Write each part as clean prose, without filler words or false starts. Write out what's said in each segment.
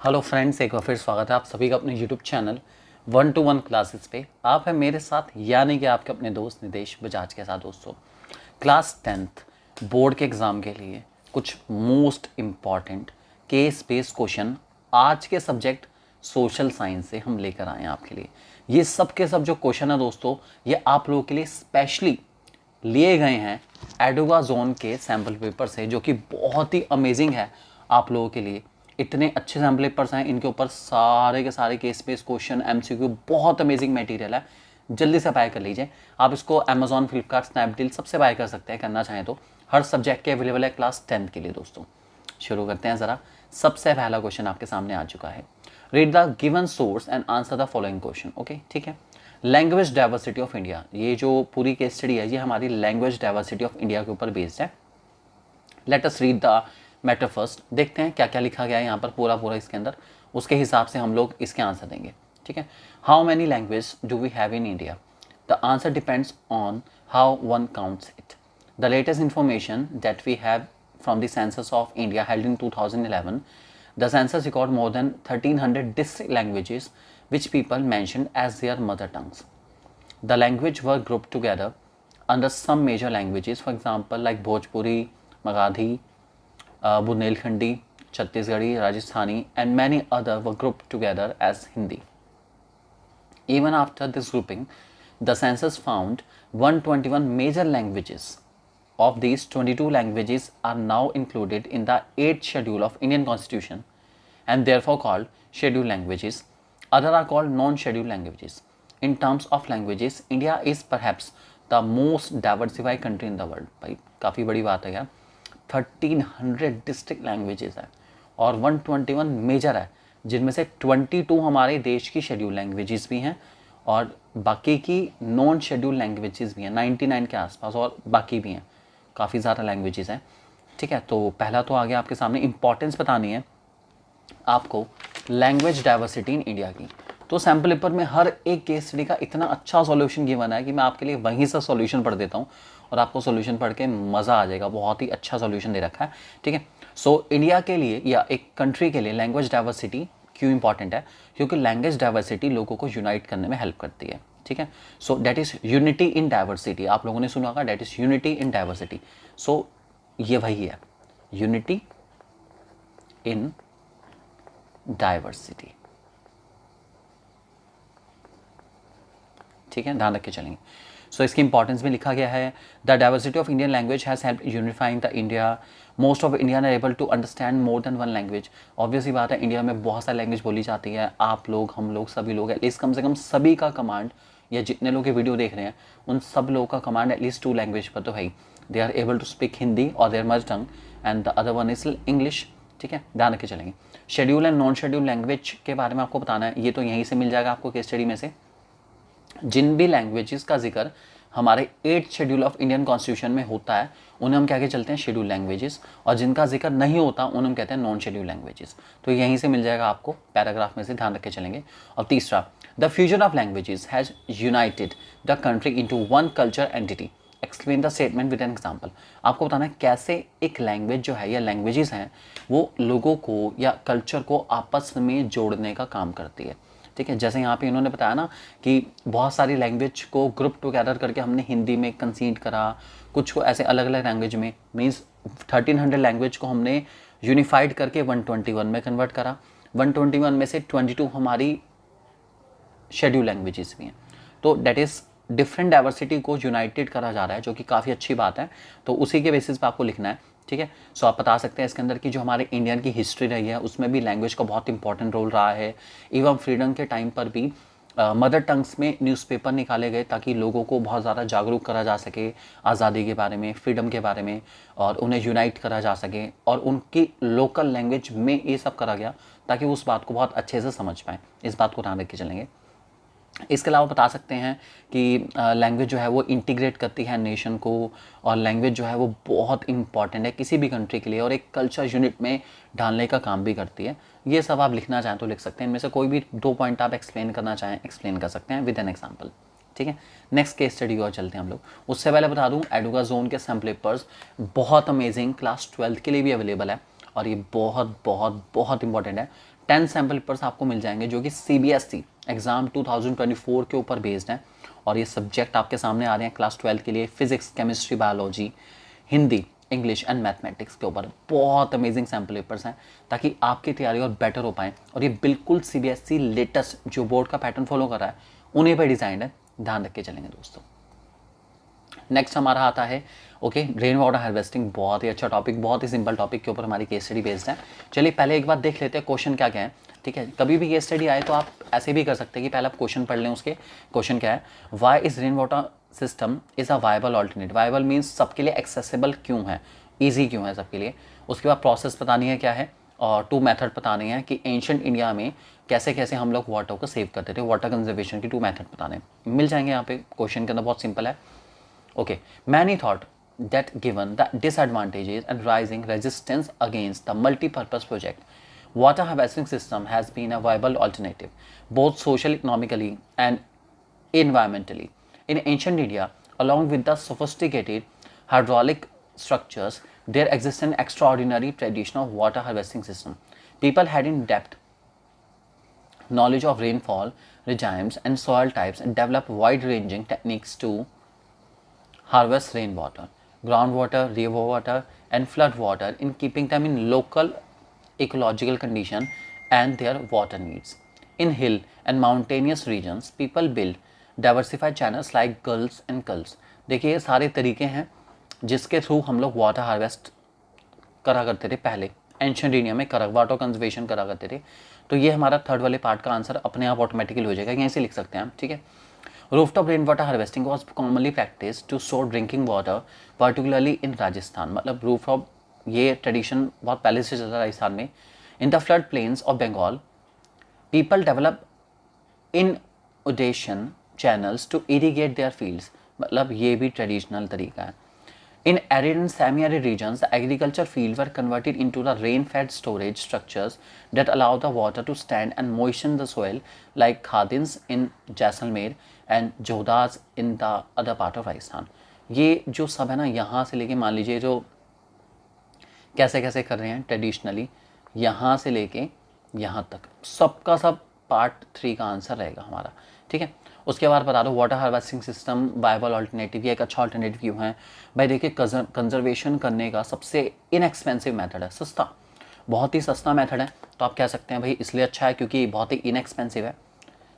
Hello friends, एक बार फिर स्वागत है आप सभी का अपने यूट्यूब चैनल 1 to 1 क्लासेस पे। आप है मेरे साथ यानी कि आपके अपने दोस्त निदेश बजाज के साथ। दोस्तों, क्लास 10th बोर्ड के एग्ज़ाम के लिए कुछ most important case based question आज के सब्जेक्ट सोशल साइंस से हम लेकर आए हैं आपके लिए। ये सब के सब जो क्वेश्चन है दोस्तों, ये आप लोगों के लिए स्पेशली लिए गए हैं एडोगा जोन के सैम्पल पेपर से, जो कि बहुत ही अमेजिंग है आप लोगों के लिए। इतने अच्छे सैम्पल पेपर्स हैं, इनके ऊपर सारे के सारे केस बेस्ड क्वेश्चन, एमसीक्यू, बहुत अमेजिंग मटेरियल है। जल्दी से बाय कर लीजिए। आप इसको अमेजॉन, फ्लिपकार्ट, स्नैपडील सबसे बाय कर सकते हैं करना चाहें तो। हर सब्जेक्ट के अवेलेबल है क्लास 10th के लिए। दोस्तों शुरू करते हैं ज़रा। सबसे पहला क्वेश्चन आपके सामने आ चुका है। Read the given source and answer the following question. Okay, ठीक है। लैंग्वेज डाइवर्सिटी ऑफ इंडिया, ये जो पूरी केस स्टडी है ये हमारी लैंग्वेज डाइवर्सिटी ऑफ इंडिया के ऊपर बेस्ड है। Let us read the matter first. देखते हैं क्या क्या लिखा गया है यहाँ पर पूरा इसके अंदर, उसके हिसाब से हम लोग इसके आंसर देंगे। ठीक है। How many language do we have in India? The answer depends on how one counts it. The latest information that we have from the census of India held in 2011, the census record more than 1300 distinct languages which people mentioned as their mother tongues. The language were grouped together under some major languages, for example like Bhojpuri, Magadhi, Bundelkhandi, Chhattisgarhi, Rajasthani, and many other were grouped together as Hindi. Even after this grouping, the census found 121 major languages. Of these, 22 languages are now included in the 8th schedule of Indian Constitution and therefore called scheduled languages. Others are called non-scheduled languages. In terms of languages, India is perhaps the most diversified country in the world. भाई काफ़ी बड़ी बात है यार। 1300 district languages है और 121 major है, जिनमें से 22 हमारे देश की शेड्यूल लैंग्वेजेस भी हैं और बाकी की नॉन शेड्यूल लैंग्वेजेस भी हैं, 99 के आसपास, और बाकी भी हैं, काफ़ी ज़्यादा लैंग्वेजेस हैं। ठीक है, तो पहला तो आ गया आपके सामने। इंपॉर्टेंस बतानी है आपको लैंग्वेज डाइवर्सिटी इन इंडिया की। तो सैम्पल पेपर में हर एक केस स्टडी का इतना अच्छा सॉल्यूशन गिवन है कि मैं आपके लिए वहीं से सॉल्यूशन पढ़ देता हूँ और आपको सॉल्यूशन पढ़ के मज़ा आ जाएगा। बहुत ही अच्छा सॉल्यूशन दे रखा है। ठीक है। सो इंडिया के लिए या एक कंट्री के लिए लैंग्वेज डाइवर्सिटी क्यों इंपॉर्टेंट है? क्योंकि लैंग्वेज डाइवर्सिटी लोगों को यूनाइट करने में हेल्प करती है। ठीक है। So that is unity in diversity. आप लोगों ने सुना होगा, that is unity in diversity. So ये वही है, यूनिटी इन डाइवर्सिटी। ठीक है, ध्यान रख के चलेंगे। सो इसकी इंपॉर्टेंस में लिखा गया है, the diversity of Indian language has help unifying the India. Most of Indian are able to understand more than one language. Obviously बात है, इंडिया में बहुत सारी लैंग्वेज बोली जाती है। आप लोग, हम लोग, सभी लोग एटलीस्ट कम से कम सभी का कमांड, या जितने लोग ये वीडियो देख रहे हैं उन सब लोगों का कमांड एटलीस्ट 2 लैंग्वेज पर तो है ही। They are able to speak Hindi और their mother tongue and the other one is English. ठीक है, ध्यान रख के चलेंगे। Schedule and non schedule language के बारे में आपको बताना है, ये तो यहीं से मिल जाएगा आपको केस स्टडी में से। जिन भी लैंग्वेजेस का जिक्र हमारे 8th schedule of Indian constitution में होता है उन्हें हम क्या कहते चलते हैं, शेड्यूल लैंग्वेजेस, और जिनका जिक्र नहीं होता उन्हें हम कहते हैं नॉन शेड्यूल लैंग्वेजेस। तो यहीं से मिल जाएगा आपको पैराग्राफ में से, ध्यान रख के चलेंगे। और तीसरा, the fusion of languages has United the country into one culture entity. Explain the statement with an example. आपको बताना है कैसे एक लैंग्वेज जो है या लैंग्वेजेस हैं वो लोगों को या कल्चर को आपस में जोड़ने का काम करती है। ठीक है, जैसे यहाँ पे इन्होंने बताया ना कि बहुत सारी लैंग्वेज को ग्रुप टुगेदर करके हमने हिंदी में कंसीड करा, कुछ को ऐसे अलग अलग लैंग्वेज में, मीन्स 1300 लैंग्वेज को हमने यूनिफाइड करके 121 में कन्वर्ट करा। 121 में से 22 हमारी शेड्यूल लैंग्वेजेस भी हैं। तो डेट इज़ डिफरेंट डाइवर्सिटी को यूनाइटेड करा जा रहा है, जो कि काफ़ी अच्छी बात है। तो उसी के बेसिस पे आपको लिखना है। ठीक है। सो आप बता सकते हैं इसके अंदर की जो हमारे इंडियन की हिस्ट्री रही है उसमें भी लैंग्वेज का बहुत इंपॉर्टेंट रोल रहा है। इवन फ्रीडम के टाइम पर भी मदर टंग्स में न्यूज़पेपर निकाले गए ताकि लोगों को बहुत ज़्यादा जागरूक करा जा सके आज़ादी के बारे में, फ्रीडम के बारे में, और उन्हें यूनाइट करा जा सके, और उनकी लोकल लैंग्वेज में ये सब करा गया ताकि उस बात को बहुत अच्छे से समझ पाएँ। इस बात को ध्यान रख के चलेंगे। इसके अलावा बता सकते हैं कि लैंग्वेज जो है वो इंटीग्रेट करती है नेशन को, और लैंग्वेज जो है वो बहुत इंपॉर्टेंट है किसी भी कंट्री के लिए, और एक कल्चर यूनिट में ढालने का काम भी करती है। ये सब आप लिखना चाहें तो लिख सकते हैं। इनमें से कोई भी 2 पॉइंट आप एक्सप्लेन करना चाहें एक्सप्लेन कर सकते हैं विद एन एग्जाम्पल। ठीक है, नेक्स्ट केस स्टडी और चलते हैं हम लोग। उससे पहले बता दूं, एडोगा जोन के सैम्पल पेपर्स बहुत अमेजिंग क्लास 12th के लिए भी अवेलेबल है, और ये बहुत बहुत बहुत इंपॉर्टेंट है। 10 सैम्पल पेपर्स आपको मिल जाएंगे जो कि CBSE एग्ज़ाम 2024 के ऊपर बेस्ड हैं। और ये सब्जेक्ट आपके सामने आ रहे हैं क्लास 12 के लिए, physics, chemistry, biology, Hindi, English and mathematics के ऊपर। बहुत अमेजिंग सैम्पल पेपर्स हैं ताकि आपकी तैयारी और बेटर हो पाए। और ये बिल्कुल CBSE लेटेस्ट जो बोर्ड का पैटर्न फॉलो कर रहा है उन्हीं पर डिज़ाइन है, ध्यान रख के चलेंगे दोस्तों। नेक्स्ट हमारा आता है रेन वाटर हार्वेस्टिंग। बहुत ही अच्छा टॉपिक, बहुत ही सिंपल टॉपिक के ऊपर हमारी केस स्टडी बेस्ड है। चलिए पहले एक बार देख लेते हैं क्वेश्चन क्या क्या है, ठीक है। कभी भी केस स्टडी आए तो आप ऐसे भी कर सकते हैं कि पहले आप क्वेश्चन पढ़ लें, उसके क्वेश्चन क्या है, why is rain water system is a viable alternate. Viable means सबके लिए एक्सेसिबल क्यों है, ईजी क्यों है सबके लिए। उसके बाद प्रोसेस बतानी है क्या है, और 2 मेथड बताने हैं कि एंशिएंट इंडिया में कैसे कैसे हम लोग वाटर को सेव करते थे। वाटर कंजर्वेशन की 2 मेथड बताने मिल जाएंगे यहाँ पे क्वेश्चन के अंदर, बहुत सिंपल है। Many thought that given the disadvantages and rising resistance against the multi-purpose project, water harvesting system has been a viable alternative, both social, economically, and environmentally. In ancient India, along with the sophisticated hydraulic structures, there exists an extraordinary tradition of water harvesting system. People had in-depth knowledge of rainfall regimes and soil types and developed wide-ranging techniques to harvest rainwater, groundwater, river water and flood water in keeping them in local ecological condition and their water needs. In hill and mountainous regions, people build diversified channels like gulls and culls. देखिए ये सारे तरीके हैं जिसके through हम लोग water harvest करा करते थे पहले एंशिएंट इंडिया में, वाटर कंजर्वेशन करा करते थे। तो ये हमारा थर्ड वाले पार्ट का आंसर अपने आप ऑटोमेटिकली हो जाएगा, यहीं से लिख सकते हैं हम, ठीक है। Rooftop rainwater harvesting was commonly practiced to store drinking water, particularly in Rajasthan. मतलब rooftop ये ट्रेडिशन बहुत पहले से चल रहा है राजस्थान में। In the flood plains of Bengal, people develop inundation channels to irrigate their fields. मतलब ये भी ट्रेडिशनल तरीका है। In arid and semi-arid regions, the agriculture fields were converted into the rain-fed storage structures that allow the water to stand and moisten the soil, like Khadins in Jaisalmer and Jodas in the other part of Rajasthan. ये जो सब है ना, यहाँ से लेके मान लीजिए जो कैसे कैसे कर रहे हैं ट्रेडिशनली, यहाँ से लेके यहाँ तक सबका सब पार्ट 3 का आंसर रहेगा हमारा, ठीक है। उसके बाद बता दो water harvesting system viable alternative, ये एक अच्छा ऑल्टरनेटिव क्यों है भाई। देखिए कंजर्वेशन करने का सबसे इनएक्सपेंसिव मेथड है, सस्ता, बहुत ही सस्ता मेथड है। तो आप कह सकते हैं भाई इसलिए अच्छा है क्योंकि बहुत ही इनएक्सपेंसिव है,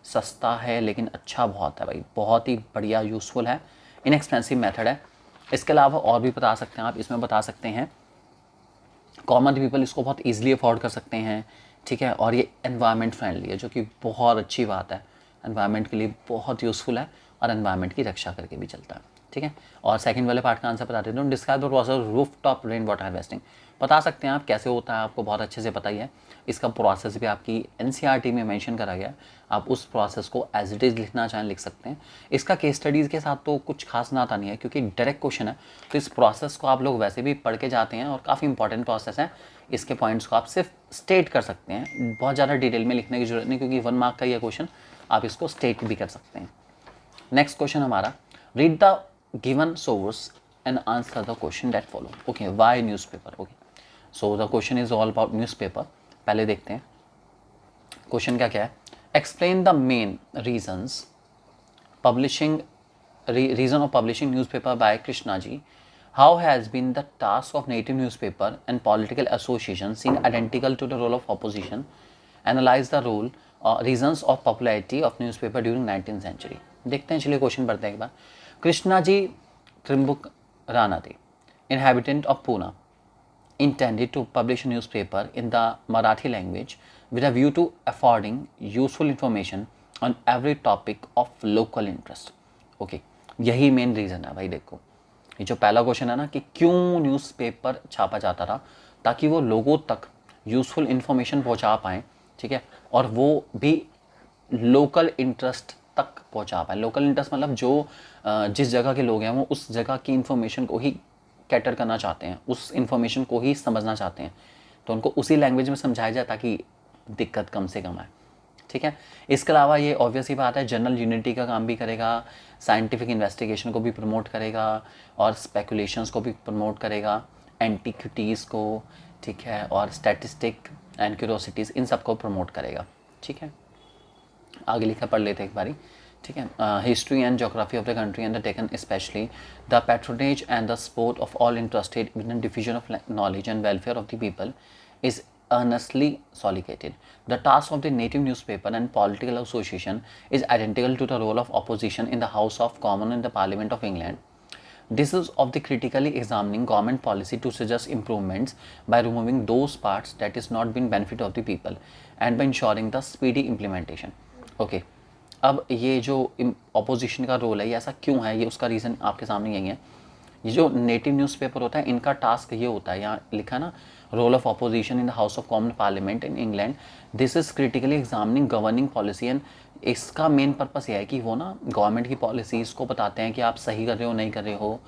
सस्ता है लेकिन अच्छा बहुत है भाई, बहुत ही बढ़िया यूज़फुल है, इनएक्सपेंसिव मेथड है। इसके अलावा और भी बता सकते हैं आप, इसमें बता सकते हैं कॉमन पीपल इसको बहुत ईजिली अफोर्ड कर सकते हैं, ठीक है। और ये एनवायरनमेंट फ्रेंडली है जो कि बहुत अच्छी बात है, एनवायरनमेंट के लिए बहुत यूज़फुल है और एनवायरनमेंट की रक्षा करके भी चलता है, ठीक है। और सेकंड वाले पार्ट का आंसर बता देते हैं, describe the process roof top rain water harvesting. बता सकते हैं आप कैसे होता है, आपको बहुत अच्छे से पता ही है। इसका प्रोसेस भी आपकी NCERT में मेंशन करा गया है, आप उस प्रोसेस को एज इट इज़ लिखना चाहें लिख सकते हैं। इसका केस स्टडीज़ के साथ तो कुछ खास नाता नहीं है क्योंकि डायरेक्ट क्वेश्चन है, तो इस प्रोसेस को आप लोग वैसे भी पढ़ के जाते हैं और काफ़ी इंपॉर्टेंट प्रोसेस है। इसके पॉइंट्स को आप सिर्फ स्टेट कर सकते हैं, बहुत ज़्यादा डिटेल में लिखने की जरूरत नहीं क्योंकि 1 मार्क का ये क्वेश्चन, आप इसको स्टेट भी कर सकते हैं। नेक्स्ट क्वेश्चन हमारा, read the given source and answer the question that follow. Okay, why newspaper. Okay, so the question is all about newspaper. पहले देखते हैं क्वेश्चन क्या क्या है। Explain the main reasons publishing reason of publishing newspaper by Krishna ji. How has been the task of native newspaper and political association seen identical to the role of opposition? Analyze the role reasons of popularity of newspaper during 19th century. देखते हैं, चलिए question पढ़ते हैं एक बार। कृष्णा जी त्रिम्बुक राणा थे, inhabitant of Pune, intended to publish a newspaper in the Marathi language with a view to affording useful information on every topic of local interest. Okay, यही main reason है भाई। देखो ये जो पहला क्वेश्चन है ना कि क्यों न्यूज़पेपर छापा जाता था, ताकि वो लोगों तक यूज़फुल इन्फॉर्मेशन पहुंचा पाएँ, ठीक है, और वो भी लोकल इंटरेस्ट तक पहुंचा पाएँ। लोकल इंटरेस्ट मतलब जो जिस जगह के लोग हैं वो उस जगह की इन्फॉर्मेशन को ही कैटर करना चाहते हैं, उस इन्फॉर्मेशन को ही समझना चाहते हैं, तो उनको उसी लैंग्वेज में समझाया जाए ताकि दिक्कत कम से कम आए, ठीक है। इसके अलावा ये ऑब्वियस ही बात है, जनरल यूनिटी का काम भी करेगा, साइंटिफिक इन्वेस्टिगेशन को भी प्रमोट करेगा और स्पेकुलेशंस को भी प्रमोट करेगा, एंटीक्विटीज़ को, ठीक है, और स्टैटिस्टिक एंड क्यूरोसिटीज़, इन सबको प्रमोट करेगा। ठीक है, आगे लिखा पढ़ लेते हैं एक बारी। ठीक है, history and geography of the country undertaken specially the patronage and the support of all interested in diffusion of knowledge and welfare of the people is earnestly solicited. The task of the native newspaper and political association is identical to the role of opposition in the House of Commons in the Parliament of England. This is of the critically examining government policy to suggest improvements by removing those parts that is not been benefit of the people and by ensuring the speedy implementation. Okay. अब ये जो opposition का role है ये ऐसा क्यों है, ये उसका रीज़न आपके सामने यही है। ये जो नेटिव न्यूज़पेपर होता है इनका टास्क ये होता है, यहाँ लिखा है ना, role of opposition in the house of common parliament in England, this is critically examining governing policy and इसका मेन पर्पस ये है कि वो ना गवर्नमेंट की पॉलिसीज़ को बताते हैं कि आप सही कर रहे हो नहीं कर रहे हो,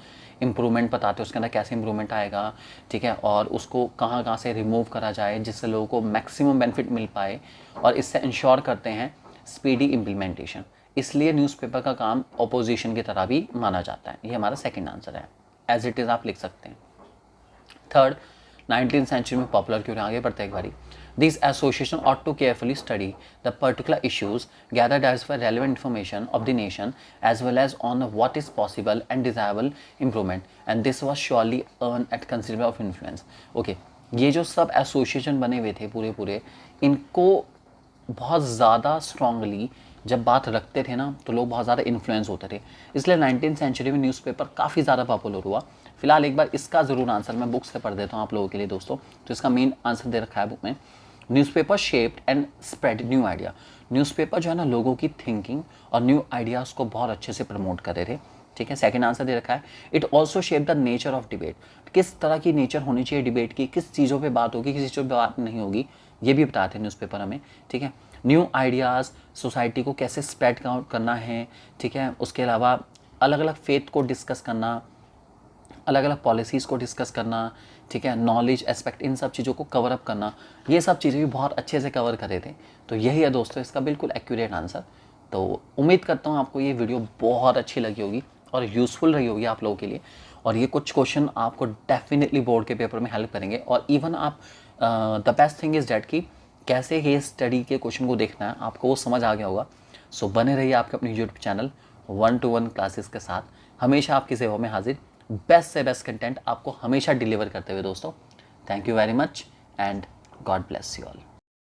इम्प्रूवमेंट बताते हो उसके अंदर कैसे इम्प्रूवमेंट आएगा। ठीक है, और उसको कहाँ कहाँ से रिमूव करा जाए जिससे लोगों को मैक्सिमम बेनिफिट मिल पाए, और इससे इंश्योर करते हैं स्पीडी इम्प्लीमेंटेशन। इसलिए न्यूज़पेपर का काम अपोजिशन की तरह भी माना जाता है। ये हमारा सेकंड आंसर है, एज इट इज़ आप लिख सकते हैं। थर्ड, 19th सेंचुरी में पॉपुलर क्यों रहे, आगे बढ़ते हैं एक बारी। This association ought to carefully study the particular issues gathered as for relevant information of the nation as well as on what is possible and desirable improvement and this was surely earn at considerable of influence. Okay, ये जो सब association बने हुए थे पूरे इनको बहुत ज़्यादा स्ट्रांगली जब बात रखते थे ना तो लोग बहुत ज़्यादा इन्फ्लुएंस होते थे, इसलिए 19th सेंचुरी में न्यूज़पेपर काफ़ी ज़्यादा पॉपुलर हुआ। फिलहाल एक बार इसका ज़रूर आंसर मैं बुक से पढ़ देता हूँ आप लोगों के लिए दोस्तों। तो इसका मेन आंसर दे रखा है बुक में, newspaper shaped and spread new idea. Newspaper जो है ना लोगों की थिंकिंग और न्यू आइडियाज़ को बहुत अच्छे से प्रमोट कर रहे थे। ठीक है, सेकंड आंसर दे रखा है, it also shape the nature of debate. किस तरह की नेचर होनी चाहिए डिबेट की, किस चीज़ों पे बात होगी, किस चीज़ों पे बात नहीं होगी, ये भी बताते हैं न्यूज़पेपर हमें। ठीक है, न्यू आइडियाज़ सोसाइटी को कैसे स्प्रेड करना है। ठीक है, उसके अलावा अलग अलग फेथ को डिस्कस करना, अलग अलग पॉलिसीज़ को डिस्कस करना। ठीक है, नॉलेज एस्पेक्ट, इन सब चीज़ों को कवर अप करना, ये सब चीज़ें भी बहुत अच्छे से कवर करे थे। तो यही है दोस्तों इसका बिल्कुल एक्यूरेट आंसर। तो उम्मीद करता हूँ आपको ये वीडियो बहुत अच्छी लगी होगी और यूज़फुल रही होगी आप लोगों के लिए, और ये कुछ क्वेश्चन आपको डेफिनेटली बोर्ड के पेपर में हेल्प करेंगे। और इवन आप the best thing is that कि कैसे ये स्टडी के क्वेश्चन को देखना है आपको वो समझ आ गया होगा। सो बने रहिए आपके अपने यूट्यूब चैनल 1-to-1 क्लासेस के साथ, हमेशा आपकी सेवा में हाजिर, बेस्ट से बेस्ट कंटेंट आपको हमेशा डिलीवर करते हुए दोस्तों। Thank you very much and God bless you all.